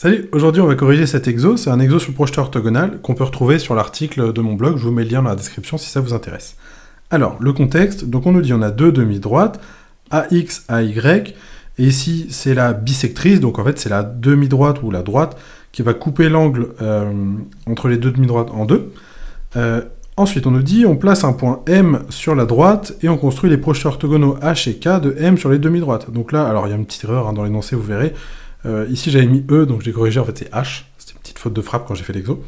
Salut, aujourd'hui on va corriger cet exo, c'est un exo sur le projeteur orthogonal qu'on peut retrouver sur l'article de mon blog, je vous mets le lien dans la description si ça vous intéresse. Alors, le contexte, donc on nous dit on a deux demi-droites, AX, AY, et ici c'est la bisectrice, donc en fait c'est la demi-droite ou la droite qui va couper l'angle entre les deux demi-droites en deux. Ensuite on nous dit on place un point M sur la droite et on construit les projecteurs orthogonaux H et K de M sur les demi-droites. Donc là, alors il y a une petite erreur dans l'énoncé, vous verrez. Ici j'avais mis E, donc je l'ai corrigé, en fait c'est H, c'était une petite faute de frappe quand j'ai fait l'exo.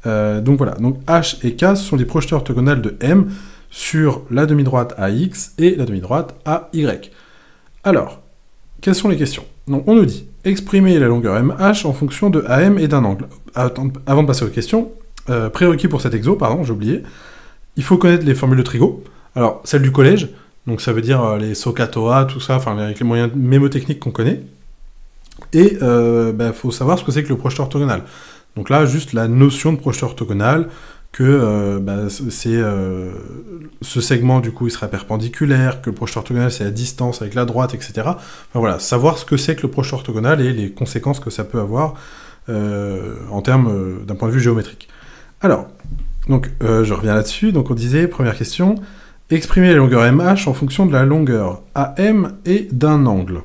Donc voilà, donc H et K sont des projecteurs orthogonales de M sur la demi-droite AX et la demi-droite AY. Alors, quelles sont les questions? Donc on nous dit, exprimer la longueur MH en fonction de AM et d'un angle. Avant de passer aux questions, prérequis pour cet exo, pardon, j'ai oublié, il faut connaître les formules de Trigo. Alors, celle du collège, donc ça veut dire les SOHCAHTOA, tout ça, enfin avec les moyens mémotechniques qu'on connaît. Et faut savoir ce que c'est que le projeteur orthogonal. Donc là, juste la notion de projeteur orthogonal, que ce segment, du coup, il sera perpendiculaire, que le projeteur orthogonal, c'est la distance avec la droite, etc. Enfin voilà, savoir ce que c'est que le projeteur orthogonal et les conséquences que ça peut avoir en termes d'un point de vue géométrique. Alors, donc, je reviens là-dessus. Donc on disait, première question, exprimer la longueur MH en fonction de la longueur AM et d'un angle.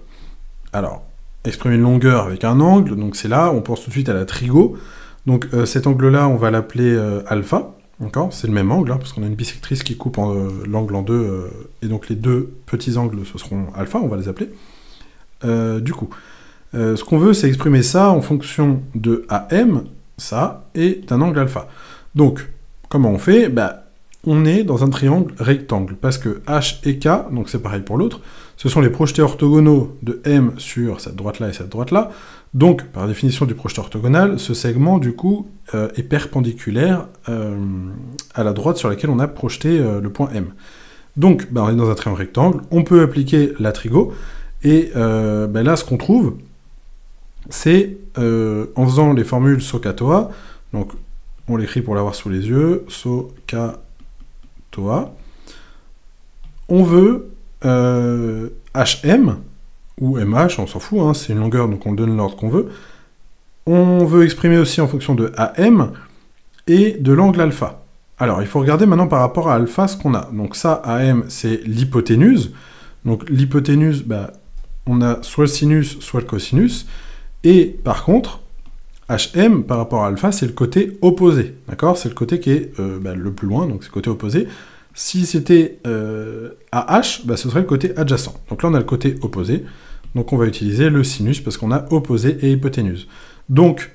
Alors, exprimer une longueur avec un angle, donc c'est là, on pense tout de suite à la trigo. Donc cet angle-là, on va l'appeler alpha, d'accord? C'est le même angle, hein, parce qu'on a une bisectrice qui coupe l'angle en deux, et donc les deux petits angles, ce seront alpha, on va les appeler. Du coup, ce qu'on veut, c'est exprimer ça en fonction de AM, ça, et d'un angle alpha. Donc, comment on fait? On est dans un triangle rectangle, parce que H et K, donc c'est pareil pour l'autre, ce sont les projetés orthogonaux de M sur cette droite-là et cette droite-là. Donc, par définition du projeté orthogonal, ce segment, du coup, est perpendiculaire à la droite sur laquelle on a projeté le point M. Donc, on est dans un triangle rectangle, on peut appliquer la trigo, et là, ce qu'on trouve, c'est, en faisant les formules SOHCAHTOA, donc on l'écrit pour l'avoir sous les yeux, SOHCAHTOA, on veut HM, ou MH, on s'en fout, hein, c'est une longueur, donc on donne l'ordre qu'on veut. On veut exprimer aussi en fonction de AM et de l'angle alpha. Alors, il faut regarder maintenant par rapport à alpha ce qu'on a. Donc ça, AM, c'est l'hypoténuse. Donc l'hypoténuse, on a soit le sinus, soit le cosinus. Et par contre, HM, par rapport à alpha, c'est le côté opposé. D'accord? C'est le côté qui est le plus loin, donc c'est le côté opposé. Si c'était AH, ce serait le côté adjacent. Donc là, on a le côté opposé. Donc on va utiliser le sinus parce qu'on a opposé et hypoténuse. Donc,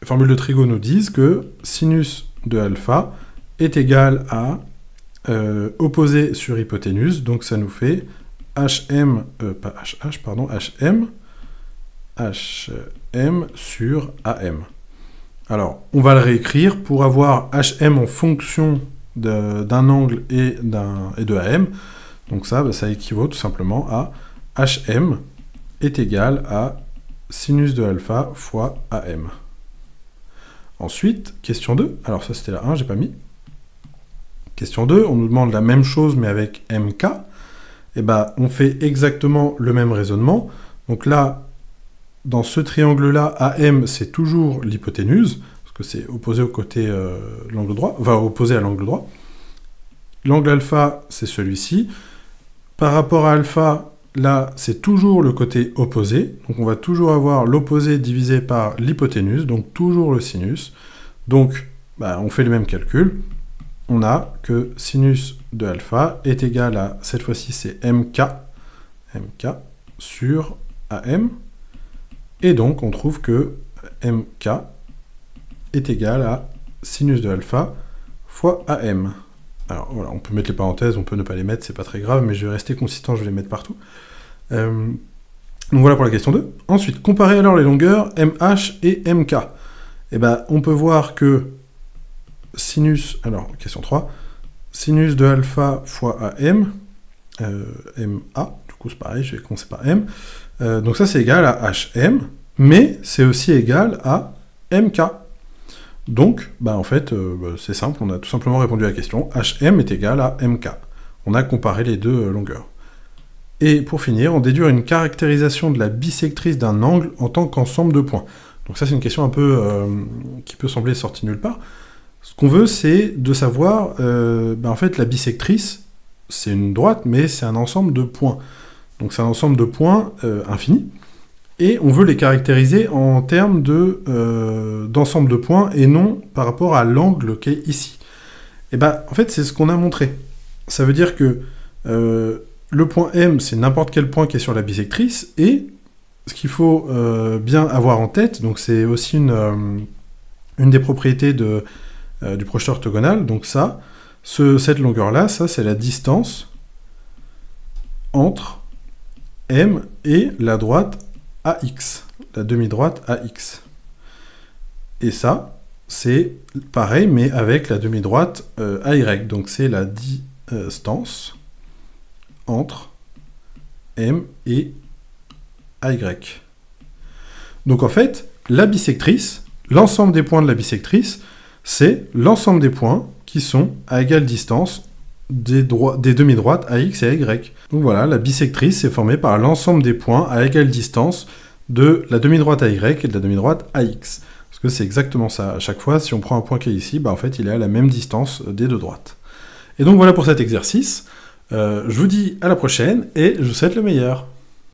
les formules de Trigo nous disent que sinus de alpha est égal à opposé sur hypoténuse. Donc ça nous fait HM, pas HH, pardon, HM sur AM. Alors, on va le réécrire pour avoir HM en fonction d'un angle et de AM. Donc ça, ça équivaut tout simplement à HM est égal à sinus de alpha fois AM. Ensuite, question 2. Alors ça, c'était la 1, j'ai pas mis. Question 2, on nous demande la même chose, mais avec MK. Et on fait exactement le même raisonnement. Donc là, dans ce triangle-là, AM, c'est toujours l'hypoténuse, parce que c'est opposé au côté de l'angle droit, enfin opposé à l'angle droit. L'angle alpha, c'est celui-ci. Par rapport à alpha, là, c'est toujours le côté opposé. Donc on va toujours avoir l'opposé divisé par l'hypoténuse, donc toujours le sinus. Donc, on fait le même calcul. On a que sinus de alpha est égal à, cette fois-ci, c'est MK sur AM. Et donc, on trouve que MK est égal à sinus de alpha fois AM. Alors voilà, on peut mettre les parenthèses, on peut ne pas les mettre, c'est pas très grave, mais je vais rester consistant, je vais les mettre partout. Donc voilà pour la question 2. Ensuite, comparer alors les longueurs MH et MK. On peut voir que sinus, alors question 3, sinus de alpha fois AM, MA, du coup c'est pareil, je vais commencer par M, donc ça c'est égal à HM, mais c'est aussi égal à MK. Donc, en fait, c'est simple, on a tout simplement répondu à la question. HM est égal à MK. On a comparé les deux longueurs. Et pour finir, on déduire une caractérisation de la bisectrice d'un angle en tant qu'ensemble de points. Donc ça, c'est une question un peu qui peut sembler sortie nulle part. Ce qu'on veut, c'est de savoir, en fait, la bisectrice, c'est une droite, mais c'est un ensemble de points. Donc c'est un ensemble de points infinis, et on veut les caractériser en termes d'ensemble de points, et non par rapport à l'angle qui est ici. Et en fait, c'est ce qu'on a montré. Ça veut dire que le point M, c'est n'importe quel point qui est sur la bisectrice, et ce qu'il faut bien avoir en tête, donc c'est aussi une des propriétés du projeteur orthogonal, donc ça, cette longueur-là, ça c'est la distance entre M et la droite AX, la demi-droite AX. Et ça, c'est pareil, mais avec la demi-droite AY, donc c'est la distance entre M et AY. Donc en fait, la bisectrice, l'ensemble des points de la bisectrice, c'est l'ensemble des points qui sont à égale distance des demi-droites AX et AY. Donc voilà, la bisectrice est formée par l'ensemble des points à égale distance de la demi-droite AY et de la demi-droite AX. Parce que c'est exactement ça. À chaque fois, si on prend un point qui est ici, en fait, il est à la même distance des deux droites. Et donc voilà pour cet exercice. Je vous dis à la prochaine et je vous souhaite le meilleur.